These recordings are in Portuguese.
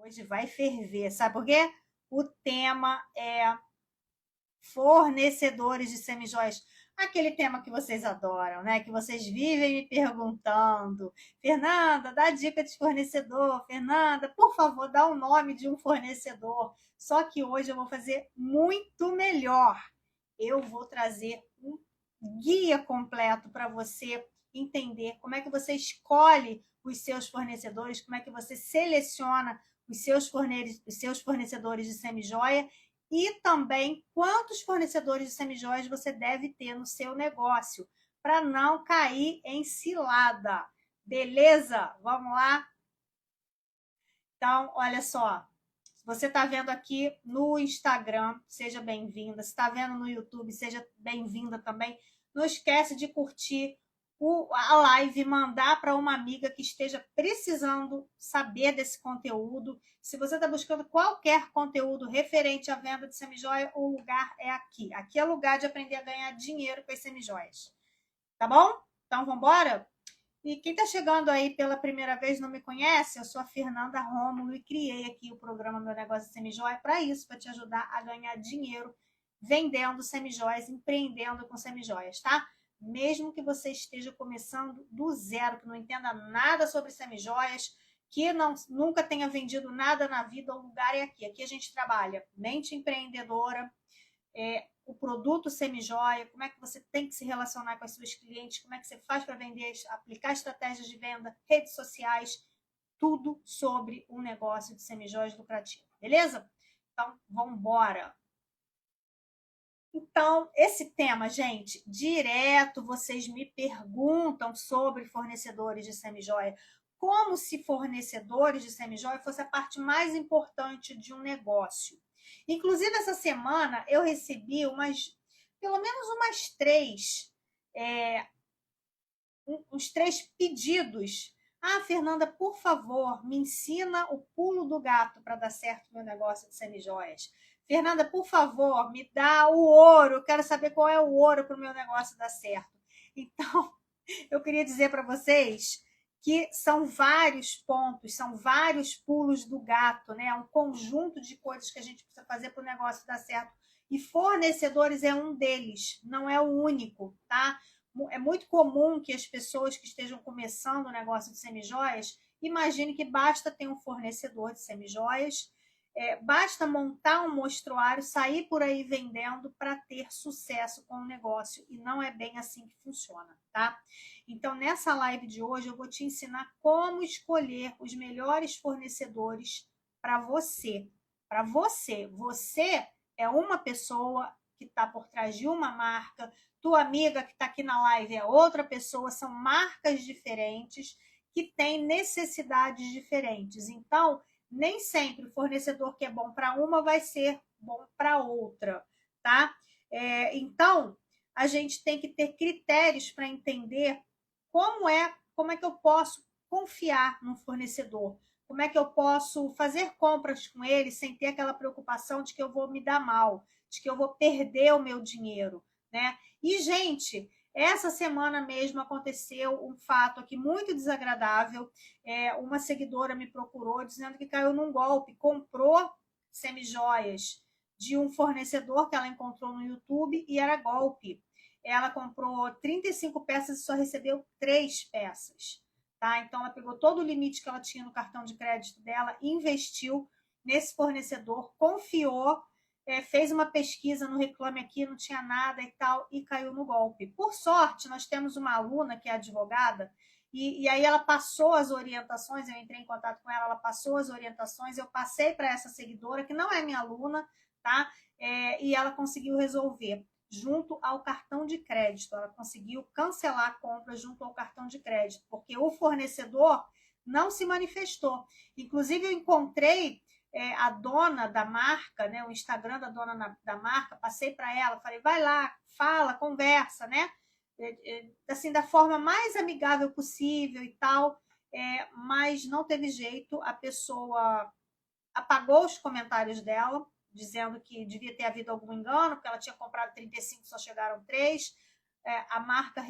Hoje vai ferver, sabe por quê? O tema é fornecedores de semijoias. Aquele tema que vocês adoram, né? Que vocês vivem me perguntando. Fernanda, dá dica de fornecedor. Fernanda, por favor, dá o nome de um fornecedor. Só que hoje eu vou fazer muito melhor. Eu vou trazer um guia completo para você entender como é que você escolhe os seus fornecedores, como é que você seleciona os seus fornecedores de semijoia e também quantos fornecedores de semijoias você deve ter no seu negócio para não cair em cilada. Beleza? Vamos lá? Então, olha só. Se você está vendo aqui no Instagram, seja bem-vinda. Se está vendo no YouTube, seja bem-vinda também. Não esquece de curtir a live, mandar para uma amiga que esteja precisando saber desse conteúdo. Se você está buscando qualquer conteúdo referente à venda de semijoia, o lugar é aqui. Aqui é o lugar de aprender a ganhar dinheiro com as semijoias. Tá bom? Então, vamos embora? E quem está chegando aí pela primeira vez não me conhece, eu sou a Fernanda Rômulo e criei aqui o programa Meu Negócio de Semijoia para isso, para te ajudar a ganhar dinheiro vendendo semijoias, empreendendo com semijoias, tá? Mesmo que você esteja começando do zero, que não entenda nada sobre semijoias, que nunca tenha vendido nada na vida, o lugar é aqui. Aqui a gente trabalha mente empreendedora, o produto semijoia, como é que você tem que se relacionar com as suas clientes, como é que você faz para vender, aplicar estratégias de venda, redes sociais, tudo sobre um negócio de semijoias lucrativo, beleza? Então, vamos embora. Então, esse tema, gente, direto vocês me perguntam sobre fornecedores de semijoia, como se fornecedores de semijoia fosse a parte mais importante de um negócio. Inclusive, essa semana eu recebi pelo menos uns três pedidos. Ah, Fernanda, por favor, me ensina o pulo do gato para dar certo no meu negócio de semijoias. Fernanda, por favor, me dá o ouro. Eu quero saber qual é o ouro para o meu negócio dar certo. Então, eu queria dizer para vocês que são vários pontos, são vários pulos do gato, né? É um conjunto de coisas que a gente precisa fazer para o negócio dar certo. E fornecedores é um deles, não é o único, tá? É muito comum que as pessoas que estejam começando o negócio de semijoias imagine que basta ter um fornecedor de semijoias, basta montar um mostruário, sair por aí vendendo para ter sucesso com o negócio. E não é bem assim que funciona, tá? Então, nessa live de hoje, eu vou te ensinar como escolher os melhores fornecedores para você. Para você. Você é uma pessoa que está por trás de uma marca, tua amiga que está aqui na live é outra pessoa, são marcas diferentes que têm necessidades diferentes. Então, nem sempre o fornecedor que é bom para uma vai ser bom para outra, tá? Então, a gente tem que ter critérios para entender como é que eu posso confiar no fornecedor, como é que eu posso fazer compras com ele sem ter aquela preocupação de que eu vou me dar mal, de que eu vou perder o meu dinheiro, né? E, gente, essa semana mesmo aconteceu um fato aqui muito desagradável. Uma seguidora me procurou dizendo que caiu num golpe, comprou semijoias de um fornecedor que ela encontrou no YouTube e era golpe. Ela comprou 35 peças e só recebeu 3 peças. Tá? Então, ela pegou todo o limite que ela tinha no cartão de crédito dela, investiu nesse fornecedor, confiou, fez uma pesquisa no Reclame Aqui, não tinha nada e tal, e caiu no golpe. Por sorte, nós temos uma aluna que é advogada, e aí ela passou as orientações, eu entrei em contato com ela, ela passou as orientações, eu passei para essa seguidora, que não é minha aluna, tá? E ela conseguiu resolver junto ao cartão de crédito. Ela conseguiu cancelar a compra junto ao cartão de crédito, porque o fornecedor não se manifestou. Inclusive, eu encontrei a dona da marca, né, o Instagram da dona da marca, passei para ela, falei, vai lá, fala, conversa, né? Assim, da forma mais amigável possível e tal, mas não teve jeito, a pessoa apagou os comentários dela, dizendo que devia ter havido algum engano, porque ela tinha comprado 35, só chegaram 3. A marca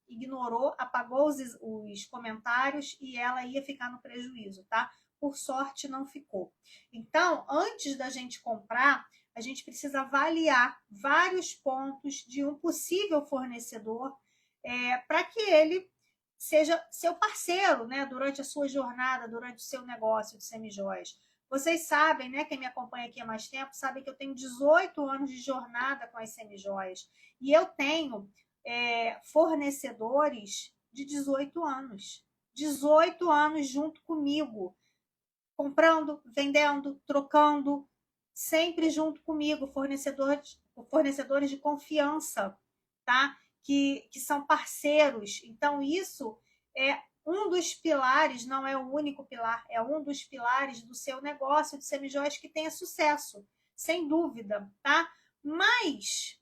ignorou, apagou os comentários e ela ia ficar no prejuízo, tá? por sorte não ficou. Então, antes da gente comprar, a gente precisa avaliar vários pontos de um possível fornecedor para que ele seja seu parceiro, né, durante a sua jornada, durante o seu negócio de semijoias. Vocês sabem, né, quem me acompanha aqui há mais tempo, sabem que eu tenho 18 anos de jornada com as semijoias. E eu tenho fornecedores de 18 anos. 18 anos junto comigo, comprando, vendendo, trocando, sempre junto comigo, fornecedores de confiança, tá? Que são parceiros. Então, isso é um dos pilares, não é o único pilar, é um dos pilares do seu negócio de semijoias que tenha sucesso, sem dúvida, tá? Mas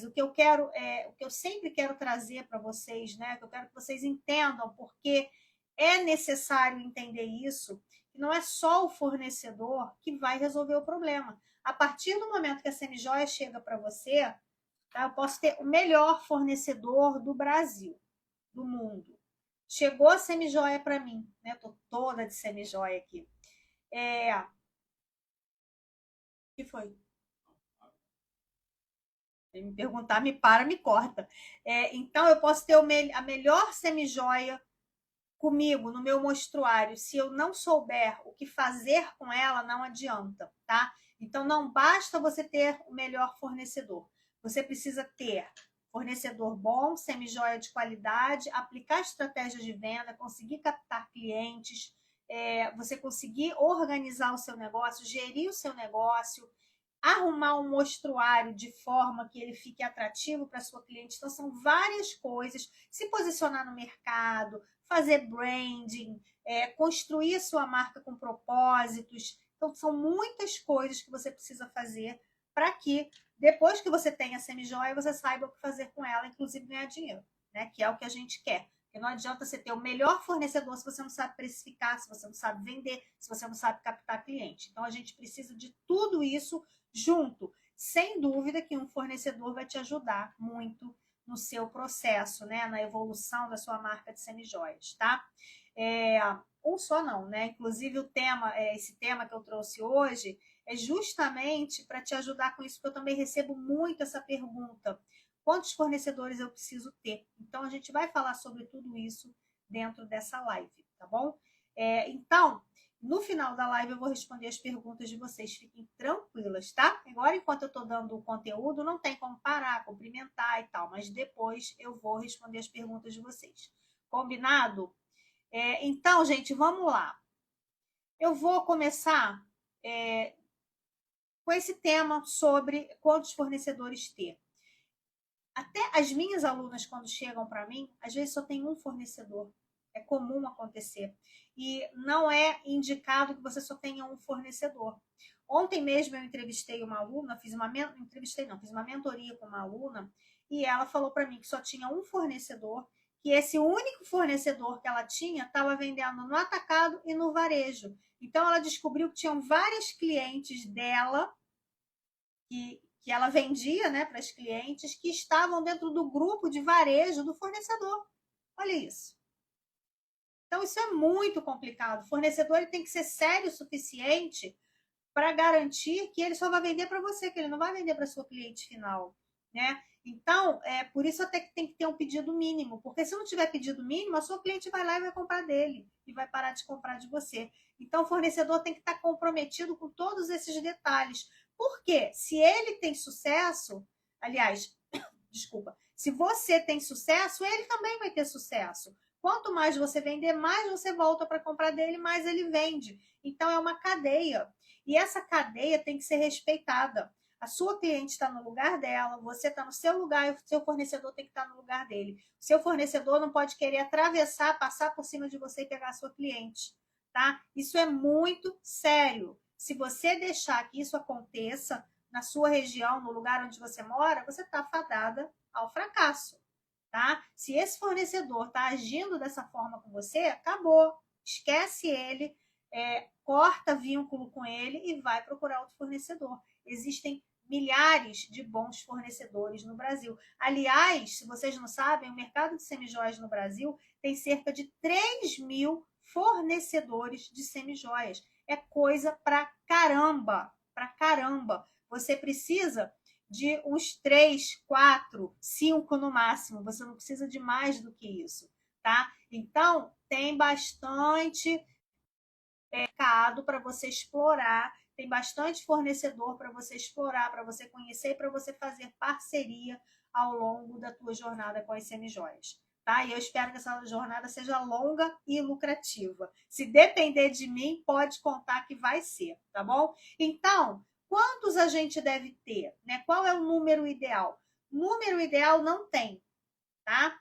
o que eu quero o que eu sempre quero trazer para vocês, né? Que eu quero que vocês entendam, porque é necessário entender isso, que não é só o fornecedor que vai resolver o problema. A partir do momento que a semijoia chega para você, tá? Eu posso ter o melhor fornecedor do Brasil, do mundo. Chegou a semijoia para mim, né? Tô toda de semijoia aqui. O que foi? Se me perguntar, me para, me corta. Então, eu posso ter a melhor semijoia comigo no meu mostruário. Se eu não souber o que fazer com ela, não adianta, tá? Então, não basta você ter o melhor fornecedor. Você precisa ter fornecedor bom, semijoia de qualidade, aplicar estratégias de venda, conseguir captar clientes, você conseguir organizar o seu negócio, gerir o seu negócio, arrumar um mostruário de forma que ele fique atrativo para sua cliente. Então, são várias coisas. Se posicionar no mercado, fazer branding, construir a sua marca com propósitos. Então, são muitas coisas que você precisa fazer para que, depois que você tenha a semijoia, você saiba o que fazer com ela, inclusive ganhar dinheiro, né? Que é o que a gente quer. Porque não adianta você ter o melhor fornecedor se você não sabe precificar, se você não sabe vender, se você não sabe captar cliente. Então, a gente precisa de tudo isso junto. Sem dúvida que um fornecedor vai te ajudar muito no seu processo, né? Na evolução da sua marca de semijoias, tá? Um só não, né? Inclusive o tema, esse tema que eu trouxe hoje é justamente para te ajudar com isso, porque eu também recebo muito essa pergunta. Quantos fornecedores eu preciso ter? Então, a gente vai falar sobre tudo isso dentro dessa live, tá bom? Então, no final da live eu vou responder as perguntas de vocês, fiquem tranquilas, tá? Agora, enquanto eu tô dando o conteúdo, não tem como parar, cumprimentar e tal, mas depois eu vou responder as perguntas de vocês. Combinado? Então, gente, vamos lá. Eu vou começar com esse tema sobre quantos fornecedores ter. Até as minhas alunas, quando chegam para mim, às vezes só tem um fornecedor. É comum acontecer. E não é indicado que você só tenha um fornecedor. Ontem mesmo eu entrevistei uma aluna, fiz uma mentoria com uma aluna, e ela falou para mim que só tinha um fornecedor, que esse único fornecedor que ela tinha estava vendendo no atacado e no varejo. Então ela descobriu que tinham várias clientes dela que ela vendia, né, para as clientes que estavam dentro do grupo de varejo do fornecedor. Olha isso. Então, isso é muito complicado. O fornecedor ele tem que ser sério o suficiente para garantir que ele só vai vender para você, que ele não vai vender para sua cliente final, né? Então, por isso até que tem que ter um pedido mínimo, porque se não tiver pedido mínimo, a sua cliente vai lá e vai comprar dele e vai parar de comprar de você. Então, o fornecedor tem que estar comprometido com todos esses detalhes. Por quê? Se ele tem sucesso, aliás, desculpa, se você tem sucesso, ele também vai ter sucesso. Quanto mais você vender, mais você volta para comprar dele, mais ele vende. Então, é uma cadeia. E essa cadeia tem que ser respeitada. A sua cliente está no lugar dela, você está no seu lugar e o seu fornecedor tem que estar no lugar dele. O seu fornecedor não pode querer atravessar, passar por cima de você e pegar a sua cliente, tá? Isso é muito sério. Se você deixar que isso aconteça na sua região, no lugar onde você mora, você está fadada ao fracasso, tá? Se esse fornecedor está agindo dessa forma com você, acabou. Esquece ele, corta vínculo com ele e vai procurar outro fornecedor. Existem milhares de bons fornecedores no Brasil. Aliás, se vocês não sabem, o mercado de semijoias no Brasil tem cerca de 3.000 fornecedores de semijoias. É coisa pra caramba, pra caramba. Você precisa de uns 3, 4, 5 no máximo. Você não precisa de mais do que isso, tá? Então, tem bastante mercado para você explorar, tem bastante fornecedor para você explorar, para você conhecer e para você fazer parceria ao longo da tua jornada com as semijoias. Tá? E eu espero que essa jornada seja longa e lucrativa. Se depender de mim, pode contar que vai ser, tá bom? Então, quantos a gente deve ter? Né? Qual é o número ideal? Número ideal não tem, tá?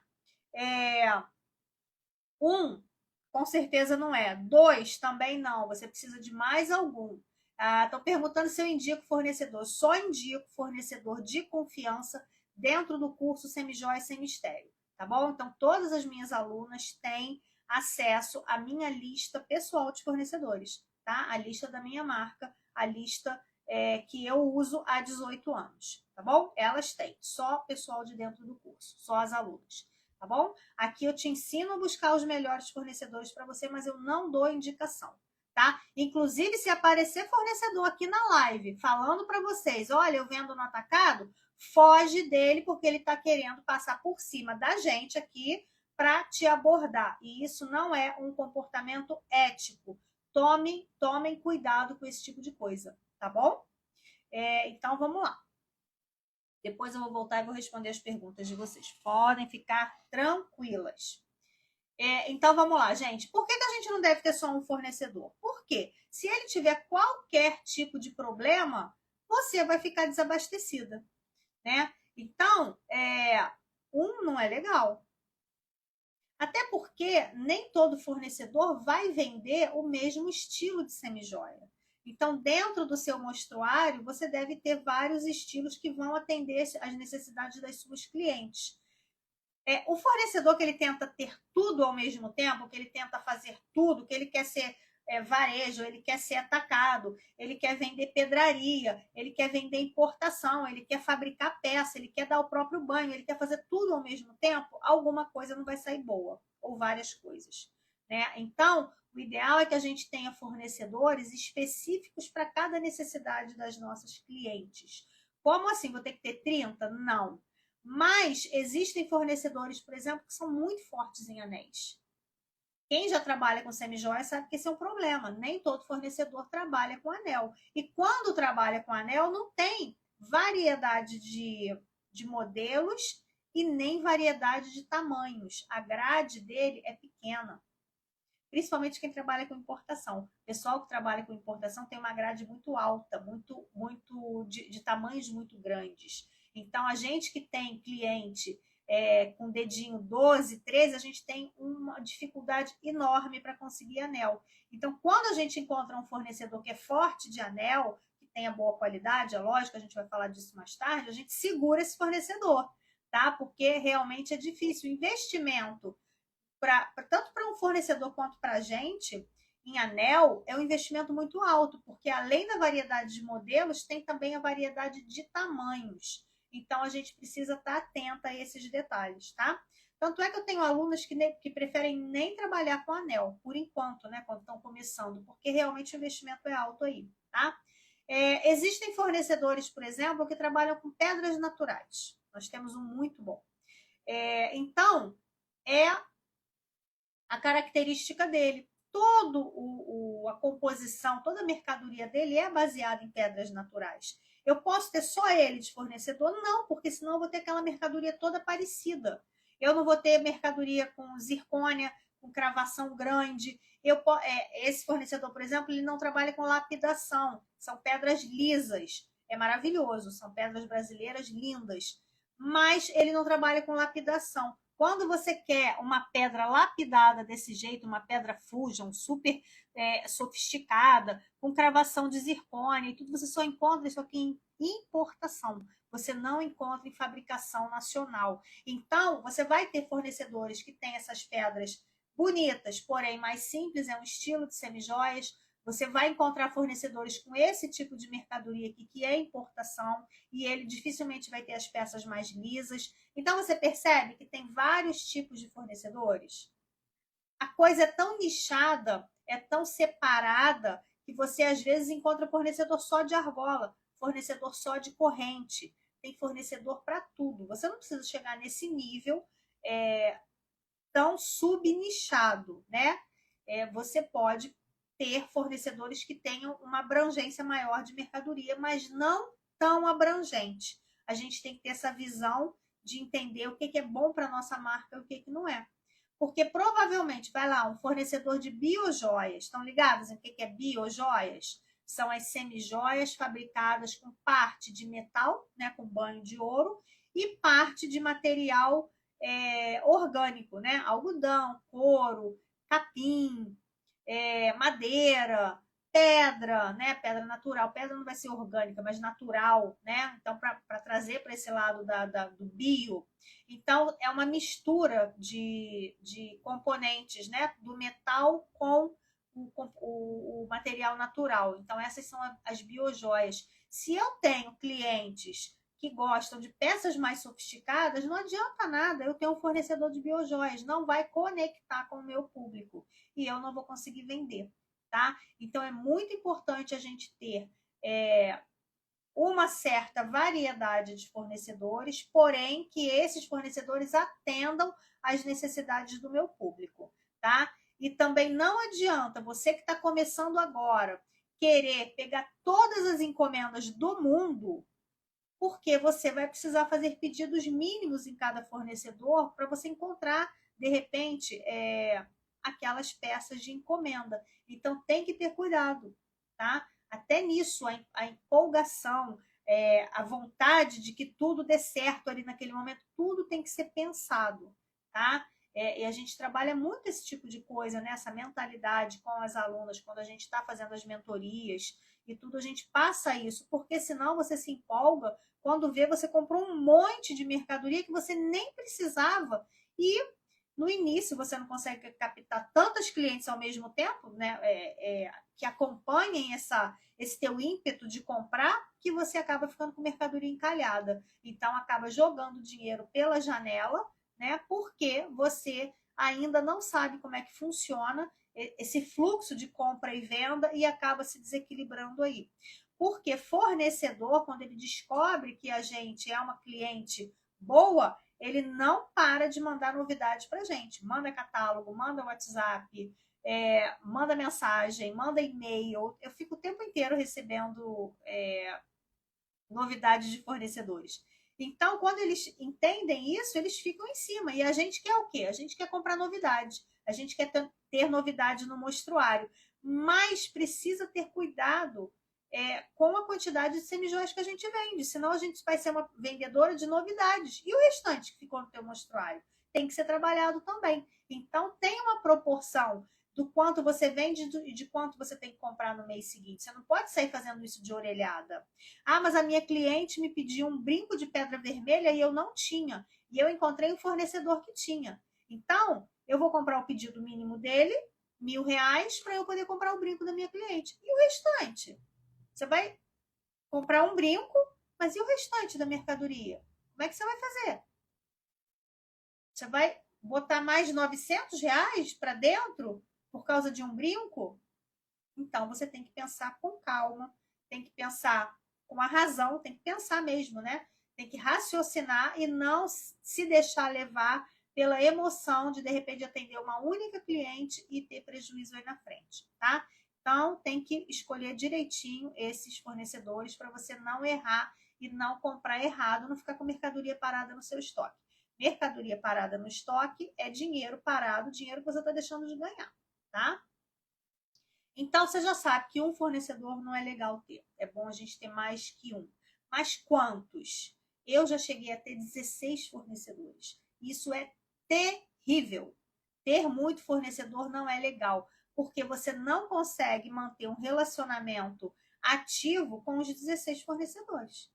Com certeza não é. 2, também não. Você precisa de mais algum. Estão perguntando se eu indico fornecedor. Só indico fornecedor de confiança dentro do curso Semijoia Sem Mistério. Tá bom? Então, todas as minhas alunas têm acesso à minha lista pessoal de fornecedores. Tá? A lista da minha marca, a lista que eu uso há 18 anos. Tá bom? Elas têm. Só pessoal de dentro do curso. Só as alunas. Tá bom? Aqui eu te ensino a buscar os melhores fornecedores para você, mas eu não dou indicação, tá? Inclusive, se aparecer fornecedor aqui na live falando para vocês, olha, eu vendo no atacado, foge dele porque ele está querendo passar por cima da gente aqui para te abordar. E isso não é um comportamento ético. Tomem cuidado com esse tipo de coisa, tá bom? Então, vamos lá. Depois eu vou voltar e vou responder as perguntas de vocês. Podem ficar tranquilas. Então, vamos lá, gente. Por que a gente não deve ter só um fornecedor? Porque se ele tiver qualquer tipo de problema, você vai ficar desabastecida, né? Então, um não é legal. Até porque nem todo fornecedor vai vender o mesmo estilo de semijoia. Então, dentro do seu mostruário, você deve ter vários estilos que vão atender às necessidades das suas clientes. O fornecedor que ele tenta ter tudo ao mesmo tempo, que ele tenta fazer tudo, que ele quer ser varejo, ele quer ser atacado, ele quer vender pedraria, ele quer vender importação, ele quer fabricar peça, ele quer dar o próprio banho, ele quer fazer tudo ao mesmo tempo, alguma coisa não vai sair boa, ou várias coisas, né? Então, o ideal é que a gente tenha fornecedores específicos para cada necessidade das nossas clientes. Como assim? Vou ter que ter 30? Não. Mas existem fornecedores, por exemplo, que são muito fortes em anéis. Quem já trabalha com semijoia sabe que esse é um problema. Nem todo fornecedor trabalha com anel. E quando trabalha com anel, não tem variedade de modelos e nem variedade de tamanhos. A grade dele é pequena. Principalmente quem trabalha com importação. O pessoal que trabalha com importação tem uma grade muito alta, muito de tamanhos muito grandes. Então, a gente que tem cliente com dedinho 12, 13, a gente tem uma dificuldade enorme para conseguir anel. Então, quando a gente encontra um fornecedor que é forte de anel, que tenha boa qualidade, é lógico, a gente vai falar disso mais tarde, a gente segura esse fornecedor, tá? Porque realmente é difícil. O investimento, tanto para um fornecedor quanto para a gente, em anel, é um investimento muito alto, porque além da variedade de modelos, tem também a variedade de tamanhos. Então, a gente precisa estar atenta a esses detalhes, tá? Tanto é que eu tenho alunas que preferem nem trabalhar com anel, por enquanto, né? Quando estão começando, porque realmente o investimento é alto aí, tá? Existem fornecedores, por exemplo, que trabalham com pedras naturais. Nós temos um muito bom. Então, a característica dele. A composição, toda a mercadoria dele é baseada em pedras naturais. Eu posso ter só ele de fornecedor? Não, porque senão eu vou ter aquela mercadoria toda parecida. Eu não vou ter mercadoria com zircônia, com cravação grande. Esse fornecedor, por exemplo, ele não trabalha com lapidação. São pedras lisas. É maravilhoso, são pedras brasileiras lindas. Mas ele não trabalha com lapidação. Quando você quer uma pedra lapidada desse jeito, uma pedra fusion, super sofisticada, com cravação de zircônia e tudo, você só encontra isso aqui em importação. Você não encontra em fabricação nacional. Então, você vai ter fornecedores que têm essas pedras bonitas, porém mais simples, é um estilo de semijoias. Você vai encontrar fornecedores com esse tipo de mercadoria aqui, que é importação, e ele dificilmente vai ter as peças mais lisas. Então, você percebe que tem vários tipos de fornecedores? a coisa é tão nichada, é tão separada, que você às vezes encontra fornecedor só de argola, fornecedor só de corrente, tem fornecedor para tudo. Você não precisa chegar nesse nível tão subnichado, né? Você pode ter fornecedores que tenham uma abrangência maior de mercadoria, mas não tão abrangente. A gente tem que ter essa visão de entender o que é bom para a nossa marca e o que não é. Porque provavelmente vai lá um fornecedor de biojoias. Estão ligados em que é biojoias? São as semijoias fabricadas com parte de metal, né, com banho de ouro, e parte de material orgânico, né? Algodão, couro, capim, madeira, pedra, né? Pedra natural. Pedra não vai ser orgânica, mas natural, né? Então, para trazer para esse lado do bio. Então, é uma mistura de componentes, né? Do metal com o material natural. Então, essas são as biojoias. Se eu tenho clientes que gostam de peças mais sofisticadas, não adianta nada eu ter um fornecedor de biojoias, não vai conectar com o meu público e eu não vou conseguir vender, tá? Então é muito importante a gente ter uma certa variedade de fornecedores, porém que esses fornecedores atendam às necessidades do meu público, tá? E também não adianta você que está começando agora querer pegar todas as encomendas do mundo, porque você vai precisar fazer pedidos mínimos em cada fornecedor para você encontrar, de repente, aquelas peças de encomenda. Então, tem que ter cuidado, tá? Até nisso, a empolgação, a vontade de que tudo dê certo ali naquele momento, tudo tem que ser pensado, tá? E a gente trabalha muito esse tipo de coisa, né? Essa mentalidade com as alunas, quando a gente está fazendo as mentorias e tudo, a gente passa isso, porque senão você se empolga, quando vê, você comprou um monte de mercadoria que você nem precisava e no início você não consegue captar tantos clientes ao mesmo tempo, né? Que acompanhem esse teu ímpeto de comprar, que você acaba ficando com mercadoria encalhada. Então acaba jogando dinheiro pela janela, né? Porque você ainda não sabe como é que funciona esse fluxo de compra e venda e acaba se desequilibrando aí. Porque fornecedor, quando ele descobre que a gente é uma cliente boa, ele não para de mandar novidade para a gente. Manda catálogo, manda WhatsApp, manda mensagem, manda e-mail. Eu fico o tempo inteiro recebendo novidades de fornecedores. Então, quando eles entendem isso, eles ficam em cima. E a gente quer o quê? A gente quer comprar novidade. A gente quer ter novidade no mostruário. Mas precisa ter cuidado com a quantidade de semijoias que a gente vende. Senão a gente vai ser uma vendedora de novidades. E o restante que ficou no teu mostruário? Tem que ser trabalhado também. Então, tem uma proporção do quanto você vende e de quanto você tem que comprar no mês seguinte. Você não pode sair fazendo isso de orelhada. Ah, mas a minha cliente me pediu um brinco de pedra vermelha e eu não tinha. E eu encontrei um fornecedor que tinha. Então, eu vou comprar o pedido mínimo dele, R$ 1.000, para eu poder comprar o brinco da minha cliente. E o restante? Você vai comprar um brinco, mas e o restante da mercadoria? Como é que você vai fazer? Você vai botar mais de R$ 900 para dentro por causa de um brinco? Então, você tem que pensar com calma, tem que pensar com a razão, tem que pensar mesmo, né? Tem que raciocinar e não se deixar levar pela emoção de repente, atender uma única cliente e ter prejuízo aí na frente, tá? Então, tem que escolher direitinho esses fornecedores para você não errar e não comprar errado, não ficar com mercadoria parada no seu estoque. Mercadoria parada no estoque é dinheiro parado, dinheiro que você está deixando de ganhar, tá? Então, você já sabe que um fornecedor não é legal ter. É bom a gente ter mais que um. Mas quantos? Eu já cheguei a ter 16 fornecedores. Isso é terrível. Ter muito fornecedor não é legal, porque você não consegue manter um relacionamento ativo com os 16 fornecedores.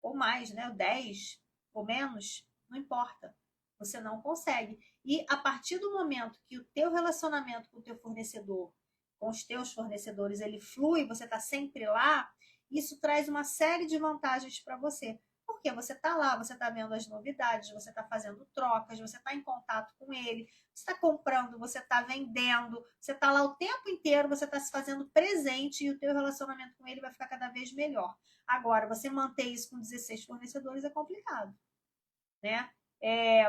Ou mais, né? 10 ou menos, não importa. Você não consegue. E a partir do momento que o teu relacionamento com o teu fornecedor, com os teus fornecedores, ele flui, você está sempre lá, isso traz uma série de vantagens para você. Porque você está lá, você está vendo as novidades, você está fazendo trocas, você está em contato com ele, você está comprando, você está vendendo, você está lá o tempo inteiro, você está se fazendo presente e o teu relacionamento com ele vai ficar cada vez melhor. Agora, você manter isso com 16 fornecedores é complicado, né?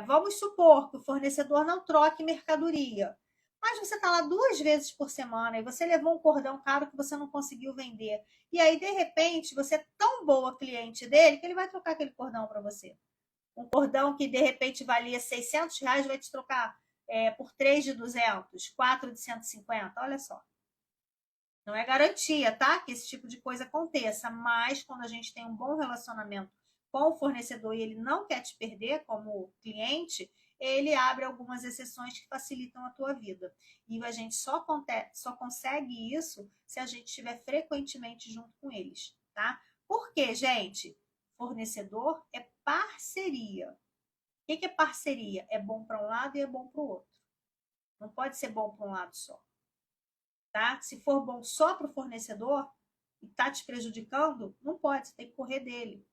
Vamos supor que o fornecedor não troque mercadoria, mas você está lá 2 vezes por semana e você levou um cordão caro que você não conseguiu vender. E aí, de repente, você é tão boa cliente dele que ele vai trocar aquele cordão para você. Um cordão que, de repente, valia R$ 600, vai te trocar por 3 de 200, 4 de 150. Olha só. Não é garantia, tá? Que esse tipo de coisa aconteça, mas quando a gente tem um bom relacionamento com o fornecedor e ele não quer te perder como cliente, ele abre algumas exceções que facilitam a tua vida. E a gente só consegue isso se a gente estiver frequentemente junto com eles, tá? Porque, gente, fornecedor é parceria. O que é parceria? É bom para um lado e é bom para o outro. Não pode ser bom para um lado só. Tá? Se for bom só para o fornecedor e está te prejudicando, não pode, você tem que correr dele.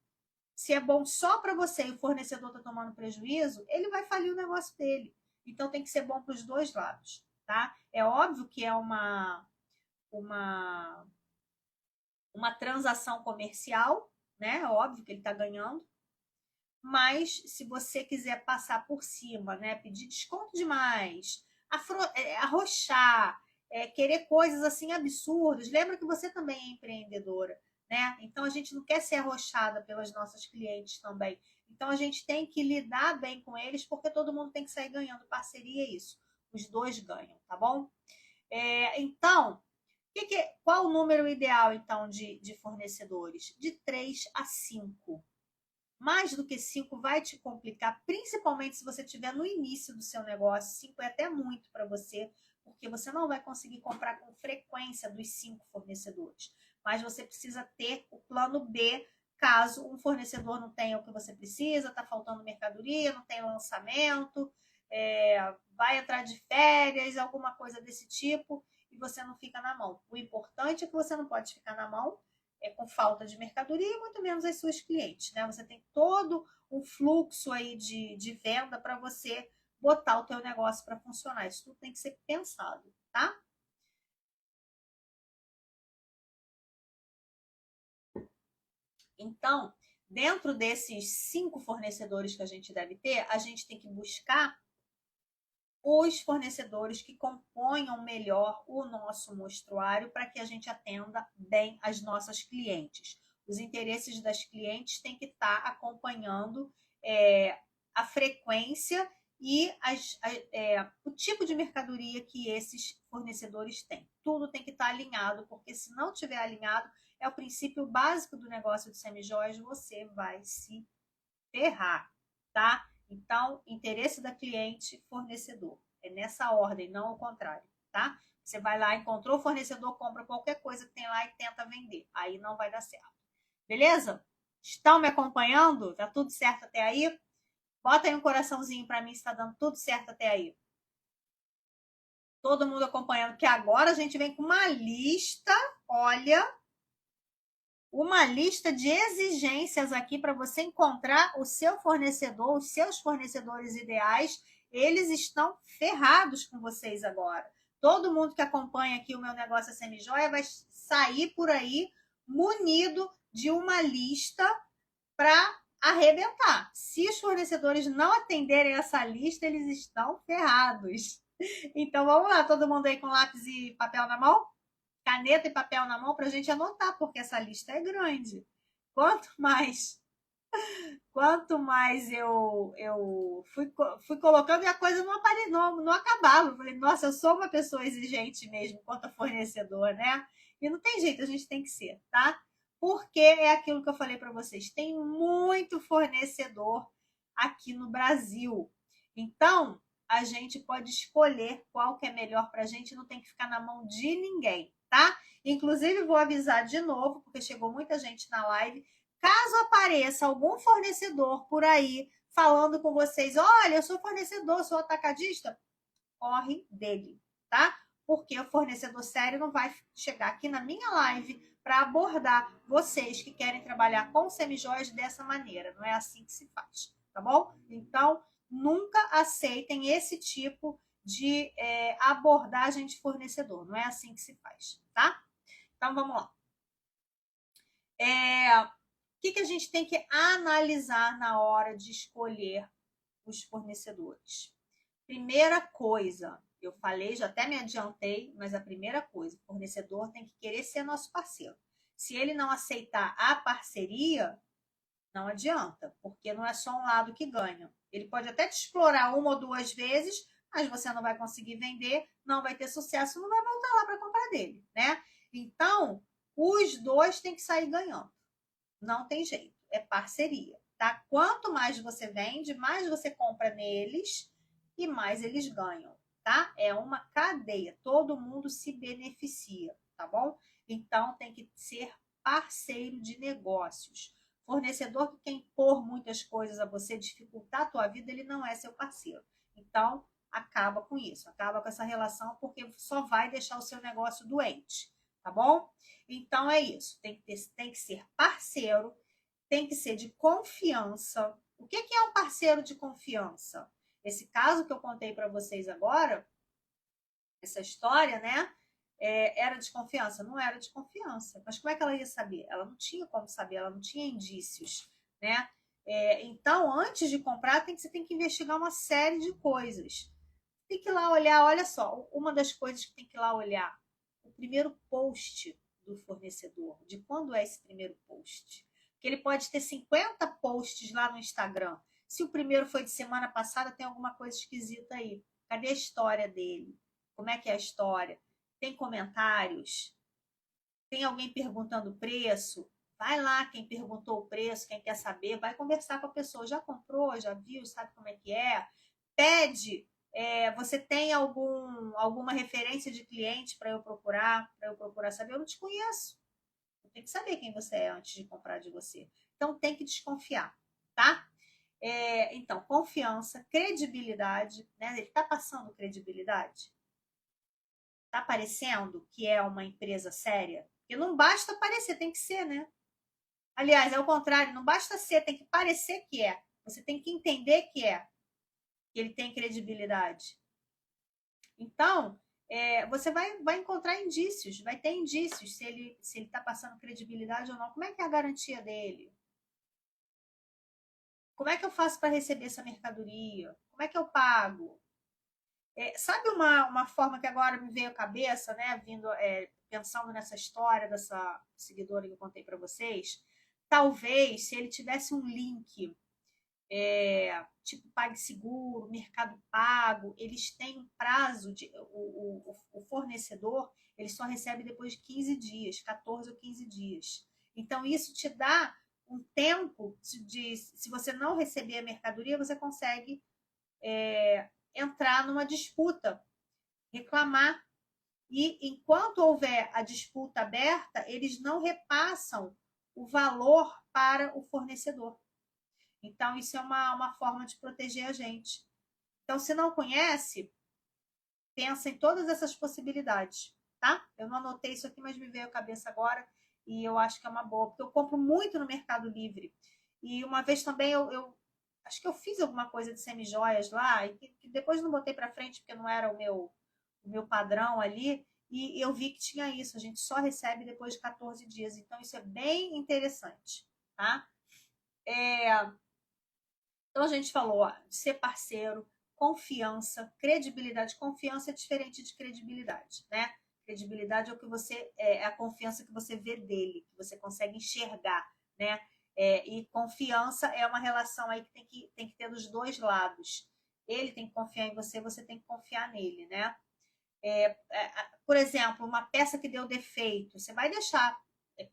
Se é bom só para você e o fornecedor está tomando prejuízo, ele vai falir o negócio dele. Então tem que ser bom para os dois lados, tá? É óbvio que é uma transação comercial, né? É óbvio que ele está ganhando. Mas se você quiser passar por cima, né? Pedir desconto demais, arrochar, querer coisas assim absurdas. Lembra que você também é empreendedora, né? Então a gente não quer ser arrochada pelas nossas clientes também. Então a gente tem que lidar bem com eles, porque todo mundo tem que sair ganhando. Parceria é isso. Os dois ganham, tá bom? Então, qual o número ideal então de fornecedores? De 3 a 5. Mais do que 5 vai te complicar, principalmente se você estiver no início do seu negócio. 5 é até muito para você, porque você não vai conseguir comprar com frequência dos 5 fornecedores. Mas você precisa ter o plano B, caso um fornecedor não tenha o que você precisa, está faltando mercadoria, não tem lançamento, vai entrar de férias, alguma coisa desse tipo, e você não fica na mão. O importante é que você não pode ficar na mão com falta de mercadoria e muito menos as suas clientes, né? Você tem todo um fluxo aí de venda para você botar o teu negócio para funcionar. Isso tudo tem que ser pensado, tá? Então, dentro desses 5 fornecedores que a gente deve ter, a gente tem que buscar os fornecedores que componham melhor o nosso mostruário para que a gente atenda bem as nossas clientes. Os interesses das clientes têm que estar acompanhando a frequência e o tipo de mercadoria que esses fornecedores têm. Tudo tem que estar alinhado, porque se não estiver alinhado, é o princípio básico do negócio de semijoias, você vai se ferrar, tá? Então, interesse da cliente, fornecedor. É nessa ordem, não ao contrário, tá? Você vai lá, encontrou o fornecedor, compra qualquer coisa que tem lá e tenta vender. Aí não vai dar certo. Beleza? Estão me acompanhando? Tá tudo certo até aí? Bota aí um coraçãozinho para mim se tá dando tudo certo até aí. Todo mundo acompanhando, que agora a gente vem com uma lista, olha, uma lista de exigências aqui para você encontrar o seu fornecedor, os seus fornecedores ideais. Eles estão ferrados com vocês agora. Todo mundo que acompanha aqui o Meu Negócio é Semijoia vai sair por aí munido de uma lista para arrebentar. Se os fornecedores não atenderem essa lista, eles estão ferrados. Então vamos lá, todo mundo aí com lápis e papel na mão? Caneta e papel na mão para a gente anotar, porque essa lista é grande. Quanto mais eu fui colocando e a coisa não acabava. Eu falei, nossa, eu sou uma pessoa exigente mesmo quanto a fornecedor, né? E não tem jeito, a gente tem que ser, tá? Porque é aquilo que eu falei para vocês, tem muito fornecedor aqui no Brasil. Então, a gente pode escolher qual que é melhor para a gente, não tem que ficar na mão de ninguém, tá? Inclusive, vou avisar de novo, porque chegou muita gente na live. Caso apareça algum fornecedor por aí falando com vocês, olha, eu sou fornecedor, sou atacadista, corre dele, tá? porque o fornecedor sério não vai chegar aqui na minha live para abordar vocês que querem trabalhar com semijoias dessa maneira. Não é assim que se faz, tá bom? Então, nunca aceitem esse tipo de abordagem de fornecedor. Não é assim que se faz, tá? Então, vamos lá. O que a gente tem que analisar na hora de escolher os fornecedores? Primeira coisa, eu falei, já até me adiantei, mas a primeira coisa, o fornecedor tem que querer ser nosso parceiro. Se ele não aceitar a parceria, não adianta, porque não é só um lado que ganha. Ele pode até te explorar uma ou duas vezes, mas você não vai conseguir vender, não vai ter sucesso, não vai voltar lá para comprar dele, né? Então, os dois têm que sair ganhando. Não tem jeito, é parceria, tá? Quanto mais você vende, mais você compra neles e mais eles ganham, tá? É uma cadeia, todo mundo se beneficia, tá bom? Então tem que ser parceiro de negócios. Fornecedor que quer impor muitas coisas a você, dificultar a tua vida, ele não é seu parceiro. Então, acaba com isso, acaba com essa relação, porque só vai deixar o seu negócio doente, tá bom? Então é isso, tem que ser parceiro, tem que ser de confiança. O que é um parceiro de confiança? Esse caso que eu contei para vocês agora, essa história, né? Era de confiança? Não era de confiança. Mas como é que ela ia saber? Ela não tinha como saber, ela não tinha indícios, né? Então, antes de comprar, você tem que investigar uma série de coisas. Tem que ir lá olhar, olha só, uma das coisas que tem que ir lá olhar, o primeiro post do fornecedor. De quando é esse primeiro post? Porque ele pode ter 50 posts lá no Instagram. Se o primeiro foi de semana passada, tem alguma coisa esquisita aí. Cadê a história dele? Como é que é a história? Tem comentários? Tem alguém perguntando o preço? Vai lá, quem perguntou o preço, quem quer saber, vai conversar com a pessoa. Já comprou, já viu, sabe como é que é? Pede. Você tem alguma referência de cliente para eu procurar saber? Eu não te conheço. Eu tenho que saber quem você é antes de comprar de você. Então tem que desconfiar, tá? Então, confiança, credibilidade, né? Ele está passando credibilidade? Está parecendo que é uma empresa séria? Porque não basta parecer, tem que ser, né? Aliás, é o contrário, não basta ser, tem que parecer que é. Você tem que entender que é, que ele tem credibilidade. Então, você vai encontrar indícios, vai ter indícios se ele está passando credibilidade ou não. Como é que é a garantia dele? Como é que eu faço para receber essa mercadoria? Como é que eu pago? Sabe uma forma que agora me veio à cabeça, né? Pensando nessa história dessa seguidora que eu contei para vocês, talvez se ele tivesse um link tipo PagSeguro, Mercado Pago, eles têm um prazo o fornecedor ele só recebe depois de 15 dias, 14 ou 15 dias. Então isso te dá um tempo se você não receber a mercadoria, você consegue entrar numa disputa, reclamar. E enquanto houver a disputa aberta, eles não repassam o valor para o fornecedor. Então, isso é uma forma de proteger a gente. Então, se não conhece, pensa em todas essas possibilidades, tá? Eu não anotei isso aqui, mas me veio à cabeça agora e eu acho que é uma boa, porque eu compro muito no Mercado Livre. E uma vez também eu acho que eu fiz alguma coisa de semijoias lá e que depois não botei para frente porque não era o meu padrão ali. E eu vi que tinha isso, a gente só recebe depois de 14 dias. Então, isso é bem interessante, tá? Então, a gente falou ó, de ser parceiro, confiança, credibilidade. Confiança é diferente de credibilidade, né? Credibilidade é o que você é a confiança que você vê dele, que você consegue enxergar, né? E confiança é uma relação aí que tem que ter dos dois lados. Ele tem que confiar em você, você tem que confiar nele, né? Por exemplo, uma peça que deu defeito, você vai deixar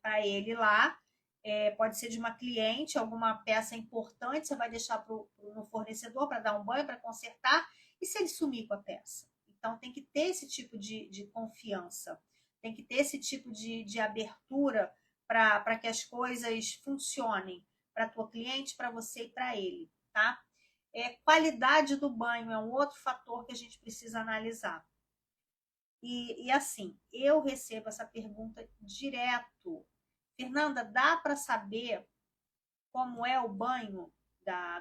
para ele lá, pode ser de uma cliente, alguma peça importante, você vai deixar no fornecedor para dar um banho, para consertar, e se ele sumir com a peça? Então, tem que ter esse tipo de confiança, tem que ter esse tipo de abertura para que as coisas funcionem para a tua cliente, para você e para ele, tá? Qualidade do banho é um outro fator que a gente precisa analisar. E assim, eu recebo essa pergunta direto. Fernanda, dá para saber como é o banho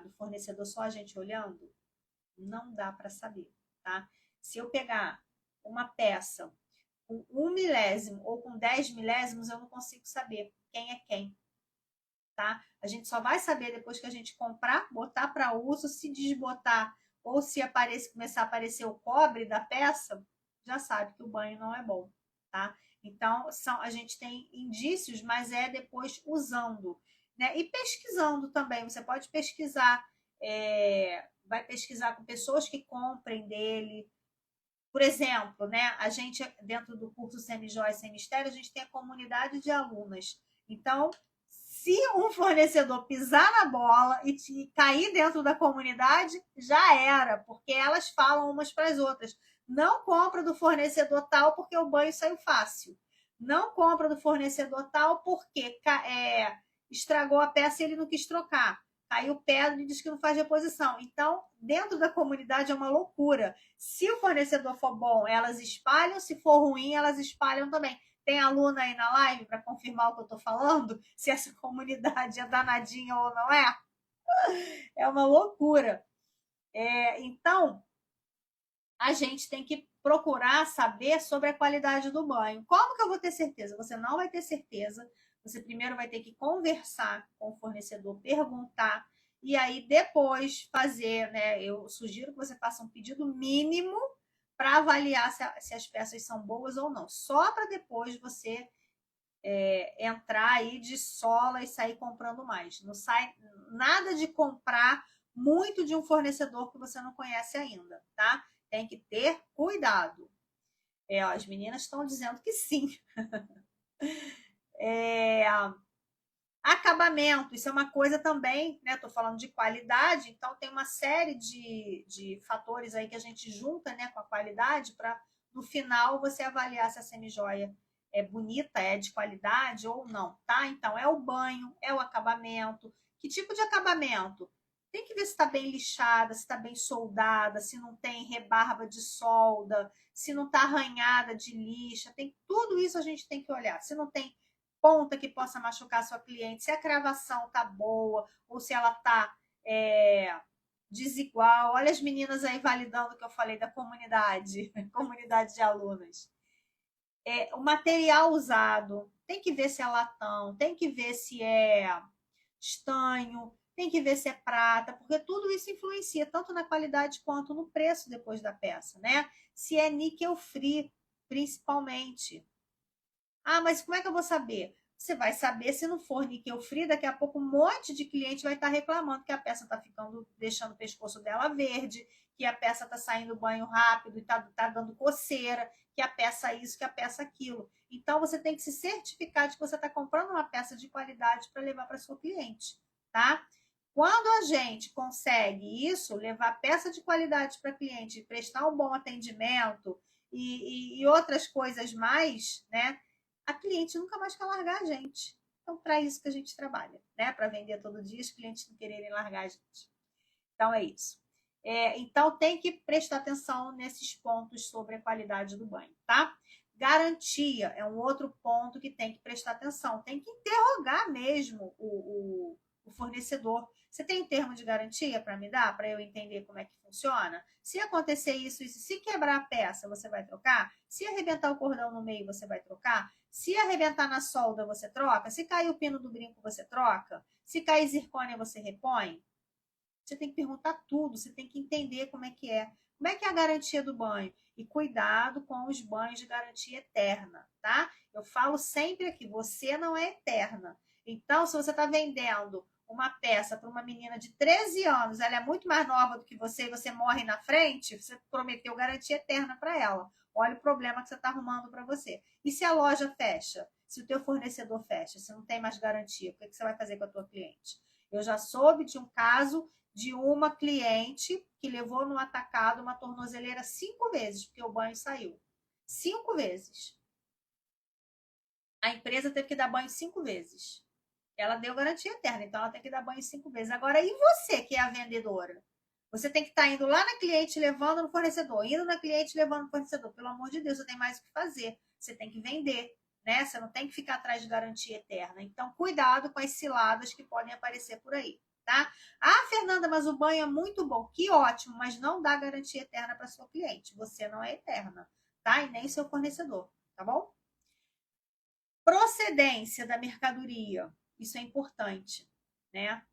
do fornecedor só a gente olhando? Não dá para saber, tá? Se eu pegar uma peça com 1 milésimo ou com 10 milésimos, eu não consigo saber quem é quem, tá? A gente só vai saber depois que a gente comprar, botar para uso, se desbotar ou se começar a aparecer o cobre da peça, já sabe que o banho não é bom, tá? Então, a gente tem indícios, mas é depois usando, né? E pesquisando também. Você pode pesquisar, vai pesquisar com pessoas que comprem dele. Por exemplo, né? A gente, dentro do curso Semijoia Sem Mistério, a gente tem a comunidade de alunas. Então, se um fornecedor pisar na bola e cair dentro da comunidade, já era, porque elas falam umas para as outras. Não compra do fornecedor tal porque o banho saiu fácil. Não compra do fornecedor tal porque estragou a peça e ele não quis trocar. Caiu pedra e diz que não faz reposição. Então, dentro da comunidade é uma loucura. Se o fornecedor for bom, elas espalham. Se for ruim, elas espalham também. Tem aluna aí na live para confirmar o que eu estou falando? Se essa comunidade é danadinha ou não é? É uma loucura. Então, a gente tem que procurar saber sobre a qualidade do banho. Como que eu vou ter certeza? Você não vai ter certeza. Você primeiro vai ter que conversar com o fornecedor, perguntar, e aí depois fazer, né? Eu sugiro que você faça um pedido mínimo para avaliar se as peças são boas ou não. Só para depois você entrar aí de sola e sair comprando mais. Não sai nada de comprar muito de um fornecedor que você não conhece ainda, tá? Tem que ter cuidado. As meninas estão dizendo que sim. Acabamento, isso é uma coisa também, né? Estou falando de qualidade, então tem uma série de fatores aí que a gente junta, né, com a qualidade para no final você avaliar se a semijoia é bonita, é de qualidade ou não, tá? Então é o banho, é o acabamento. Que tipo de acabamento? Tem que ver se está bem lixada, se está bem soldada, se não tem rebarba de solda, se não está arranhada de lixa. Tem tudo isso a gente tem que olhar. Se não tem ponta que possa machucar a sua cliente, se a cravação tá boa ou se ela tá desigual. Olha as meninas aí validando o que eu falei da comunidade, comunidade de alunas. O material usado, tem que ver se é latão, tem que ver se é estanho, tem que ver se é prata, porque tudo isso influencia tanto na qualidade quanto no preço depois da peça, né? Se é níquel free, principalmente. Ah, mas como é que eu vou saber? Você vai saber se não for níquel free, daqui a pouco um monte de cliente vai estar reclamando que a peça está ficando, deixando o pescoço dela verde, que a peça está saindo banho rápido e está dando coceira, que a peça isso, que a peça aquilo. Então você tem que se certificar de que você está comprando uma peça de qualidade para levar para sua cliente, tá? Quando a gente consegue isso, levar peça de qualidade para cliente, prestar um bom atendimento e outras coisas mais, né? A cliente nunca mais quer largar a gente. Então, para isso que a gente trabalha, né? Para vender todo dia, os clientes não quererem largar a gente. Então, é isso. Então, tem que prestar atenção nesses pontos sobre a qualidade do banho, tá? Garantia é um outro ponto que tem que prestar atenção. Tem que interrogar mesmo o fornecedor. Você tem termo de garantia para me dar, para eu entender como é que funciona? Se acontecer isso, se quebrar a peça, você vai trocar? Se arrebentar o cordão no meio, você vai trocar? Se arrebentar na solda, você troca? Se cair o pino do brinco, você troca? Se cair zircônia, você repõe? Você tem que perguntar tudo, você tem que entender como é que é. Como é que é a garantia do banho? E cuidado com os banhos de garantia eterna, tá? Eu falo sempre aqui, você não é eterna. Então, se você está vendendo uma peça para uma menina de 13 anos, ela é muito mais nova do que você e você morre na frente, você prometeu garantia eterna para ela. Olha o problema que você está arrumando para você. E se a loja fecha? Se o teu fornecedor fecha, se não tem mais garantia, o que você vai fazer com a tua cliente? Eu já soube de um caso de uma cliente que levou no atacado uma tornozeleira 5 vezes, porque o banho saiu. 5 vezes. A empresa teve que dar banho 5 vezes. Ela deu garantia eterna, então ela tem que dar banho 5 vezes. Agora, e você que é a vendedora? Você tem que estar indo lá na cliente, levando no fornecedor, indo na cliente, levando no fornecedor. Pelo amor de Deus, você tem mais o que fazer. Você tem que vender, né? Você não tem que ficar atrás de garantia eterna. Então, cuidado com as ciladas que podem aparecer por aí, tá? Ah, Fernanda, mas o banho é muito bom. Que ótimo, mas não dá garantia eterna para sua cliente. Você não é eterna, tá? E nem seu fornecedor, tá bom? Procedência da mercadoria. Isso é importante, né?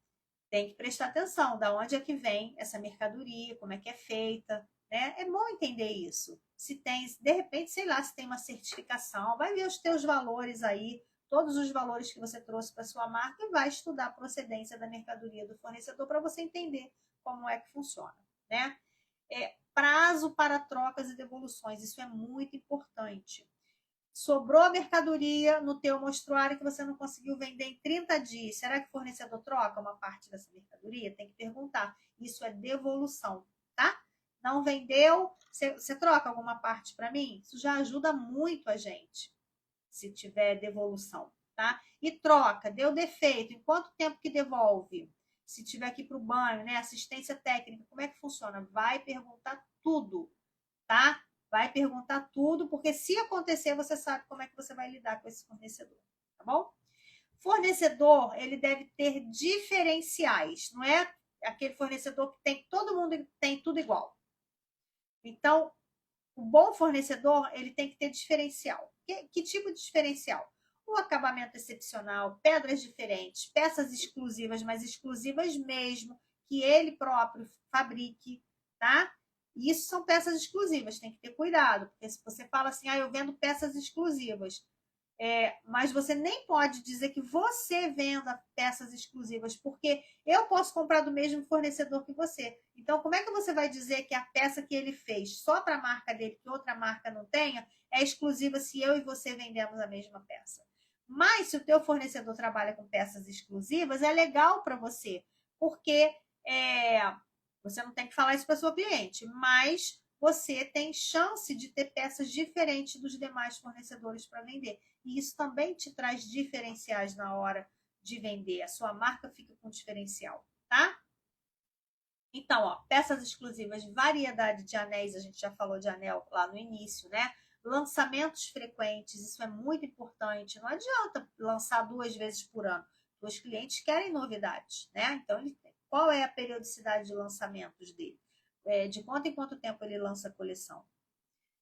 Tem que prestar atenção da onde é que vem essa mercadoria, como é que é feita, né? É bom entender isso. Se tem, de repente, sei lá, se tem uma certificação, vai ver os teus valores aí, todos os valores que você trouxe para sua marca e vai estudar a procedência da mercadoria do fornecedor para você entender como é que funciona, né? Prazo para trocas e devoluções, isso é muito importante. Sobrou a mercadoria no teu mostruário que você não conseguiu vender em 30 dias. Será que o fornecedor troca uma parte dessa mercadoria? Tem que perguntar. Isso é devolução, tá? Não vendeu, você troca alguma parte para mim? Isso já ajuda muito a gente, se tiver devolução, tá? E troca, deu defeito, em quanto tempo que devolve? Se tiver aqui para o banho, né? Assistência técnica, como é que funciona? Vai perguntar tudo, tá? Vai perguntar tudo, porque se acontecer, você sabe como é que você vai lidar com esse fornecedor, tá bom? Fornecedor, ele deve ter diferenciais, não é aquele fornecedor que tem, todo mundo tem tudo igual. Então, o bom fornecedor, ele tem que ter diferencial. Que tipo de diferencial? Um acabamento excepcional, pedras diferentes, peças exclusivas, mas exclusivas mesmo, que ele próprio fabrique, tá? Isso são peças exclusivas, tem que ter cuidado, porque se você fala assim, ah, eu vendo peças exclusivas, mas você nem pode dizer que você venda peças exclusivas, porque eu posso comprar do mesmo fornecedor que você. Então, como é que você vai dizer que a peça que ele fez só para a marca dele, que outra marca não tenha, é exclusiva se eu e você vendemos a mesma peça? Mas se o teu fornecedor trabalha com peças exclusivas, é legal para você, porque você não tem que falar isso para sua cliente, mas você tem chance de ter peças diferentes dos demais fornecedores para vender. E isso também te traz diferenciais na hora de vender. A sua marca fica com diferencial, tá? Então, ó, peças exclusivas, variedade de anéis, a gente já falou de anel lá no início, né? Lançamentos frequentes, isso é muito importante. Não adianta lançar 2 vezes por ano. Os clientes querem novidades, né? Então, qual é a periodicidade de lançamentos dele? De quanto em quanto tempo ele lança a coleção?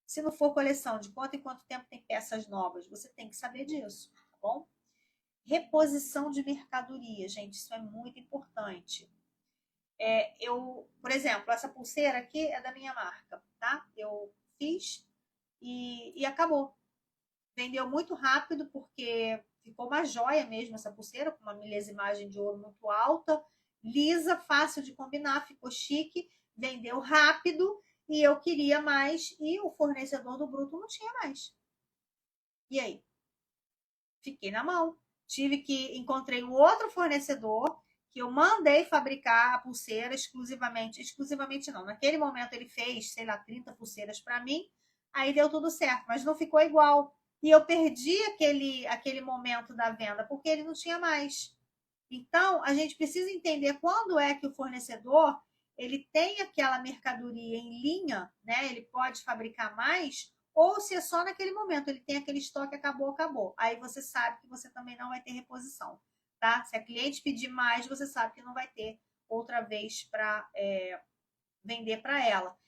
Se não for coleção, de quanto em quanto tempo tem peças novas? Você tem que saber disso, tá bom? Reposição de mercadoria, gente, isso é muito importante. Por exemplo, essa pulseira aqui é da minha marca, tá? Eu fiz e acabou. Vendeu muito rápido porque ficou uma joia mesmo essa pulseira, com uma milesimagem de ouro muito alta, lisa, fácil de combinar, ficou chique, vendeu rápido e eu queria mais e o fornecedor do bruto não tinha mais. E aí? Fiquei na mão. Encontrei um outro fornecedor que eu mandei fabricar a pulseira exclusivamente não. Naquele momento ele fez, sei lá, 30 pulseiras para mim, aí deu tudo certo, mas não ficou igual. E eu perdi aquele momento da venda porque ele não tinha mais. Então, a gente precisa entender quando é que o fornecedor ele tem aquela mercadoria em linha, né? Ele pode fabricar mais, ou se é só naquele momento, ele tem aquele estoque, acabou, acabou. Aí você sabe que você também não vai ter reposição, tá? Se a cliente pedir mais, você sabe que não vai ter outra vez para vender para ela.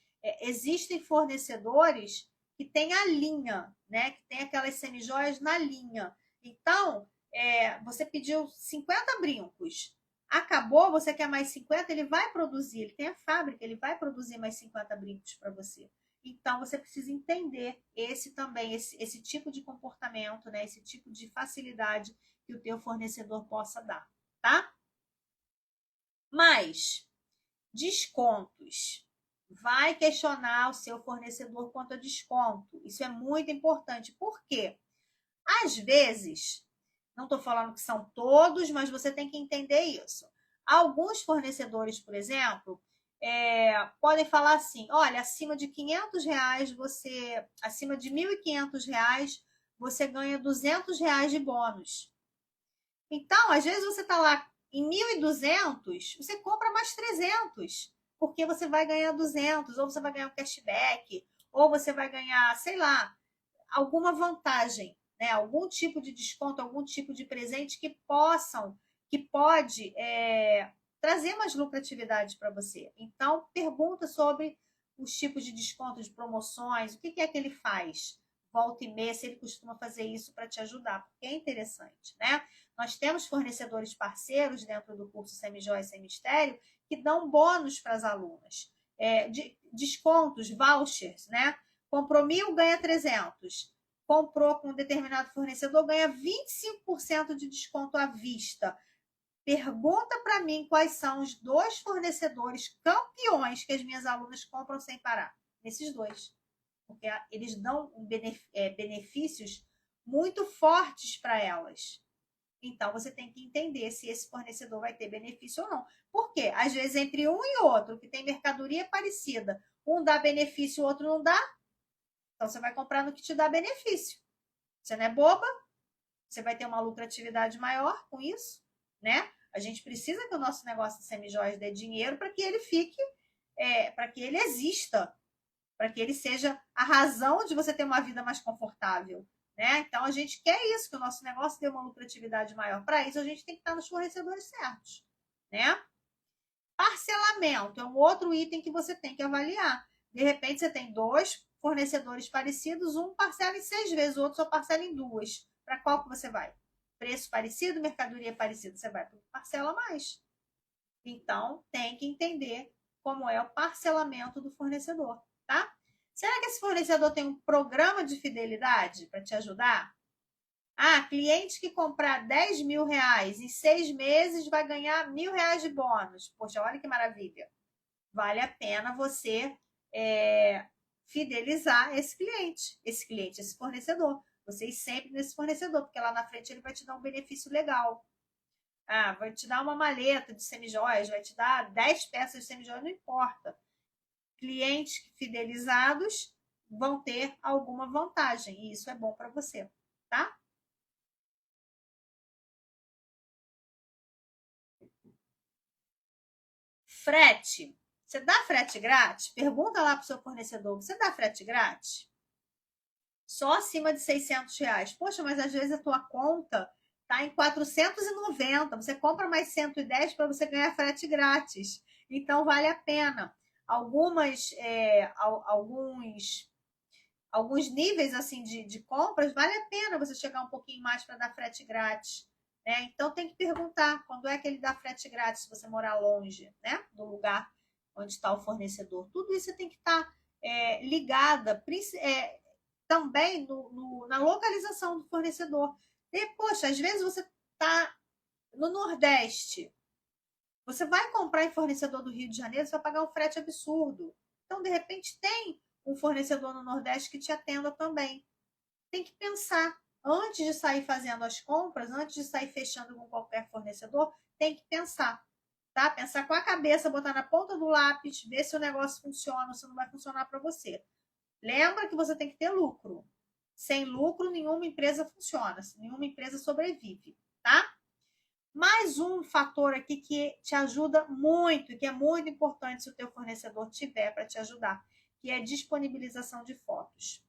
Existem fornecedores que têm a linha, né? Que tem aquelas semijoias na linha. Então, você pediu 50 brincos, acabou, você quer mais 50, ele vai produzir, ele tem a fábrica, ele vai produzir mais 50 brincos para você. Então, você precisa entender esse tipo de comportamento, né? Esse tipo de facilidade que o teu fornecedor possa dar, tá? Mas, descontos. Vai questionar o seu fornecedor quanto a desconto. Isso é muito importante. Por quê? Às vezes, não estou falando que são todos, mas você tem que entender isso. Alguns fornecedores, por exemplo, podem falar assim, olha, acima de R$ 500, acima de R$ 1.500, você ganha R$ 200 de bônus. Então, às vezes você está lá em 1.200, você compra mais 300. porque você vai ganhar 200, ou você vai ganhar um cashback, ou você vai ganhar, sei lá, alguma vantagem, né? Algum tipo de desconto, algum tipo de presente que pode trazer mais lucratividade para você. Então, pergunta sobre os tipos de desconto, de promoções, o que é que ele faz? Volta e meia, se ele costuma fazer isso para te ajudar, porque é interessante, né? Nós temos fornecedores parceiros dentro do curso Semijoia Sem Mistério que dão bônus para as alunas, descontos, vouchers, né? Comprou 1.000, ganha 300. Comprou com um determinado fornecedor, ganha 25% de desconto à vista. Pergunta para mim quais são os 2 fornecedores campeões que as minhas alunas compram sem parar. Esses 2. Porque eles dão benefícios muito fortes para elas. Então, você tem que entender se esse fornecedor vai ter benefício ou não. Por quê? Às vezes, entre um e outro, que tem mercadoria parecida, um dá benefício, o outro não dá. Então, você vai comprar no que te dá benefício. Você não é boba, você vai ter uma lucratividade maior com isso, né? A gente precisa que o nosso negócio de semijoias dê dinheiro para que ele fique, para que ele exista, para que ele seja a razão de você ter uma vida mais confortável, né? Então, a gente quer isso, que o nosso negócio dê uma lucratividade maior. Para isso, a gente tem que estar nos fornecedores certos, né? Parcelamento é um outro item que você tem que avaliar. De repente, você tem 2 fornecedores parecidos, um parcela em 6 vezes, o outro só parcela em 2. Para qual que você vai? Preço parecido, mercadoria parecida, você vai para parcela mais. Então, tem que entender como é o parcelamento do fornecedor, tá? Será que esse fornecedor tem um programa de fidelidade para te ajudar? Ah, cliente que comprar 10.000 reais em 6 meses vai ganhar 1.000 reais de bônus. Poxa, olha que maravilha. Vale a pena você fidelizar esse cliente, esse fornecedor. Você ir sempre nesse fornecedor, porque lá na frente ele vai te dar um benefício legal. Ah, vai te dar uma maleta de semijoias, vai te dar 10 peças de semijoias, não importa. Clientes fidelizados vão ter alguma vantagem, e isso é bom para você, tá? Frete. Você dá frete grátis? Pergunta lá para o seu fornecedor. Você dá frete grátis? Só acima de 600 reais. Poxa, mas às vezes a tua conta está em 490. Você compra mais 110 para você ganhar frete grátis. Então, vale a pena. Alguns níveis assim de compras, vale a pena você chegar um pouquinho mais para dar frete grátis. Né? Então, tem que perguntar quando é que ele dá frete grátis se você morar longe, né? Do lugar onde está o fornecedor. Tudo isso você tem que estar ligada, também na localização do fornecedor. E, poxa, às vezes você está no Nordeste, você vai comprar em fornecedor do Rio de Janeiro, você vai pagar um frete absurdo. Então, de repente, tem um fornecedor no Nordeste que te atenda também. Tem que pensar, antes de sair fazendo as compras, antes de sair fechando com qualquer fornecedor, tem que pensar, tá? Pensar com a cabeça, botar na ponta do lápis, ver se o negócio funciona ou se não vai funcionar para você. Lembra que você tem que ter lucro. Sem lucro, nenhuma empresa funciona, nenhuma empresa sobrevive, tá? Mais um fator aqui que te ajuda muito, que é muito importante se o teu fornecedor tiver para te ajudar, que é a disponibilização de fotos.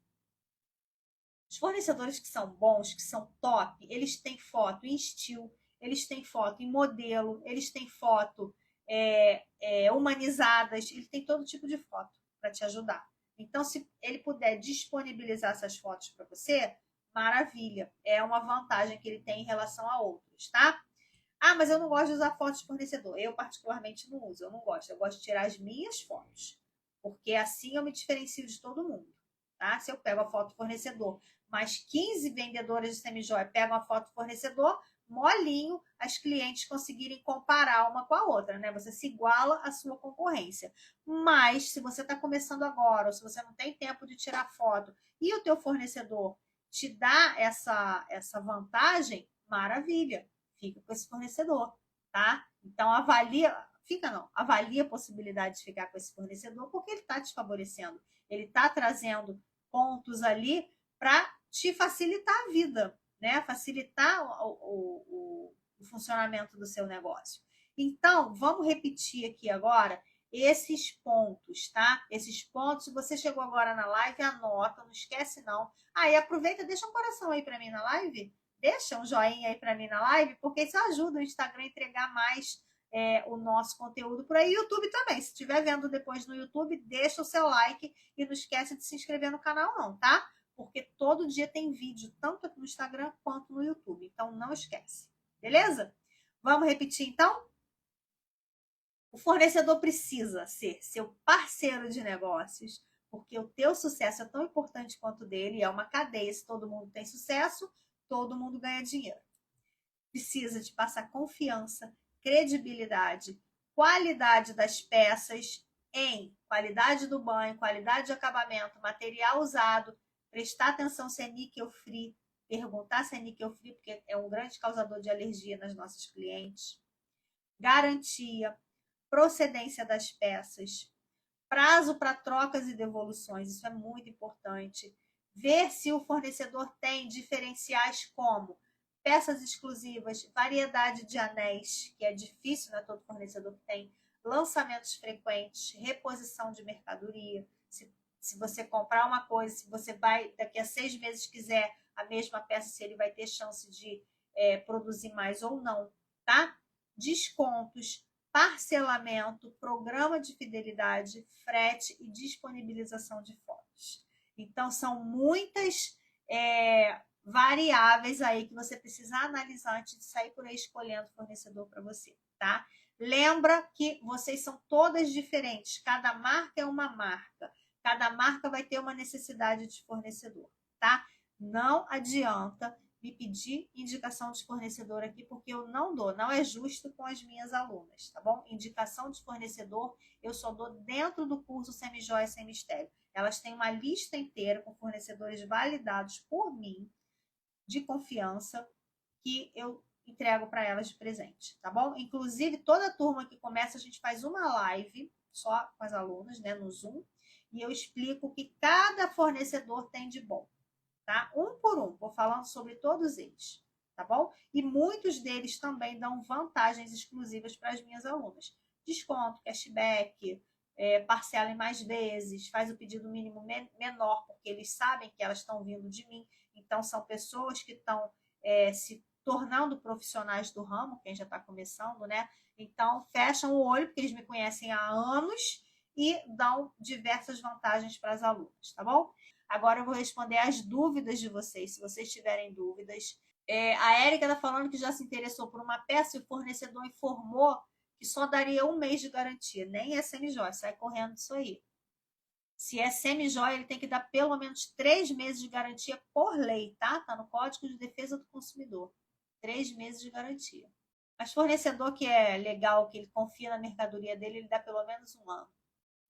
Os fornecedores que são bons, que são top, eles têm foto em estilo, eles têm foto em modelo, eles têm foto humanizadas, ele tem todo tipo de foto para te ajudar. Então, se ele puder disponibilizar essas fotos para você, maravilha. É uma vantagem que ele tem em relação a outros, tá? Ah, mas eu não gosto de usar fotos de fornecedor. Eu, particularmente, não uso. Eu não gosto. Eu gosto de tirar as minhas fotos. Porque assim eu me diferencio de todo mundo. Tá? Se eu pego a foto do fornecedor, mais 15 vendedoras de semijoia pegam a foto do fornecedor, molinho as clientes conseguirem comparar uma com a outra, né? Você se iguala à sua concorrência. Mas, se você está começando agora, ou se você não tem tempo de tirar foto, e o teu fornecedor te dá essa vantagem, maravilha. Fica com esse fornecedor, tá? Então, avalia a possibilidade de ficar com esse fornecedor, porque ele está te favorecendo. Ele está trazendo pontos ali para te facilitar a vida, né? Facilitar o funcionamento do seu negócio. Então, vamos repetir aqui agora esses pontos, tá? Esses pontos, se você chegou agora na live, anota, não esquece não. E aproveita, deixa um coração aí para mim na live, deixa um joinha aí para mim na live, porque isso ajuda o Instagram a entregar mais o nosso conteúdo por aí. YouTube também, se estiver vendo depois no YouTube, deixa o seu like e não esquece de se inscrever no canal não, tá? Porque todo dia tem vídeo, tanto aqui no Instagram quanto no YouTube, então não esquece, beleza? Vamos repetir então? O fornecedor precisa ser seu parceiro de negócios, porque o teu sucesso é tão importante quanto o dele, é uma cadeia, se todo mundo tem sucesso, todo mundo ganha dinheiro. Precisa te passar confiança, credibilidade, qualidade das peças, em qualidade do banho, qualidade de acabamento, material usado, prestar atenção se é níquel free, perguntar se é níquel free, porque é um grande causador de alergia nas nossas clientes. Garantia, procedência das peças, prazo para trocas e devoluções, isso é muito importante. Ver se o fornecedor tem diferenciais como peças exclusivas, variedade de anéis, que é difícil, não é todo fornecedor que tem, lançamentos frequentes, reposição de mercadoria. Se você comprar uma coisa, se você vai, daqui a 6 meses, quiser a mesma peça, se ele vai ter chance de produzir mais ou não, tá? Descontos, parcelamento, programa de fidelidade, frete e disponibilização de fotos. Então, são muitas variáveis aí que você precisa analisar antes de sair por aí escolhendo fornecedor para você, tá? Lembra que vocês são todas diferentes, cada marca é uma marca, cada marca vai ter uma necessidade de fornecedor, tá? Não adianta me pedir indicação de fornecedor aqui, porque eu não dou, não é justo com as minhas alunas, tá bom? Indicação de fornecedor eu só dou dentro do curso Semijoia Sem Mistério. Elas têm uma lista inteira com fornecedores validados por mim, de confiança, que eu entrego para elas de presente, tá bom? Inclusive, toda turma que começa, a gente faz uma live só com as alunas, né, no Zoom, e eu explico o que cada fornecedor tem de bom, tá? Um por um, vou falando sobre todos eles, tá bom? E muitos deles também dão vantagens exclusivas para as minhas alunas. Desconto, cashback, parcela em mais vezes, faz o pedido mínimo menor, porque eles sabem que elas estão vindo de mim. Então, são pessoas que estão se tornando profissionais do ramo, quem já está começando, né? Então, fecham o olho, porque eles me conhecem há anos e dão diversas vantagens para as alunas, tá bom? Agora eu vou responder as dúvidas de vocês, se vocês tiverem dúvidas. A Érica está falando que já se interessou por uma peça e o fornecedor informou que só daria 1 mês de garantia. Nem é semijoia, sai correndo disso aí. Se é semijoia, ele tem que dar pelo menos 3 meses de garantia por lei, tá? Tá no Código de Defesa do Consumidor. 3 meses de garantia. Mas fornecedor que é legal, que ele confia na mercadoria dele, ele dá pelo menos 1 ano.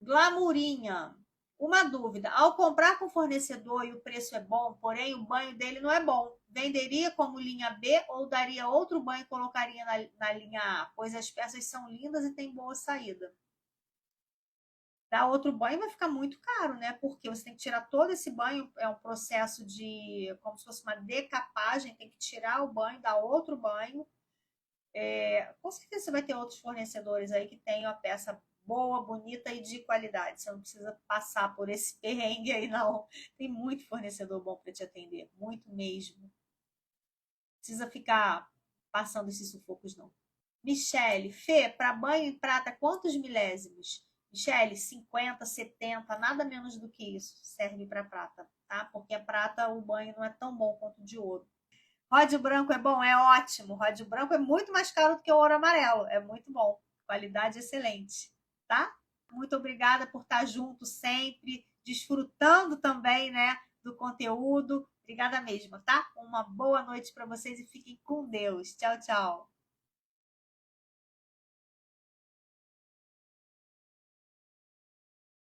Glamourinha. Uma dúvida. Ao comprar com o fornecedor e o preço é bom, porém o banho dele não é bom, venderia como linha B ou daria outro banho e colocaria na linha A? Pois as peças são lindas e têm boa saída. Dar outro banho vai ficar muito caro, né? Porque você tem que tirar todo esse banho, é um processo de, como se fosse uma decapagem, tem que tirar o banho, dar outro banho. Com certeza você vai ter outros fornecedores aí que tenham a peça boa, bonita e de qualidade. Você não precisa passar por esse perrengue aí, não. Tem muito fornecedor bom para te atender, muito mesmo. Não precisa ficar passando esses sufocos, não. Michele, Fê, para banho em prata, quantos milésimos? Michele, 50, 70, nada menos do que isso serve para prata, tá? Porque a prata, o banho não é tão bom quanto o de ouro. Ródio branco é bom? É ótimo. Ródio branco é muito mais caro do que o ouro amarelo. É muito bom. Qualidade excelente, tá? Muito obrigada por estar junto sempre, desfrutando também, né, do conteúdo. Obrigada mesmo, tá? Uma boa noite para vocês e fiquem com Deus. Tchau, tchau.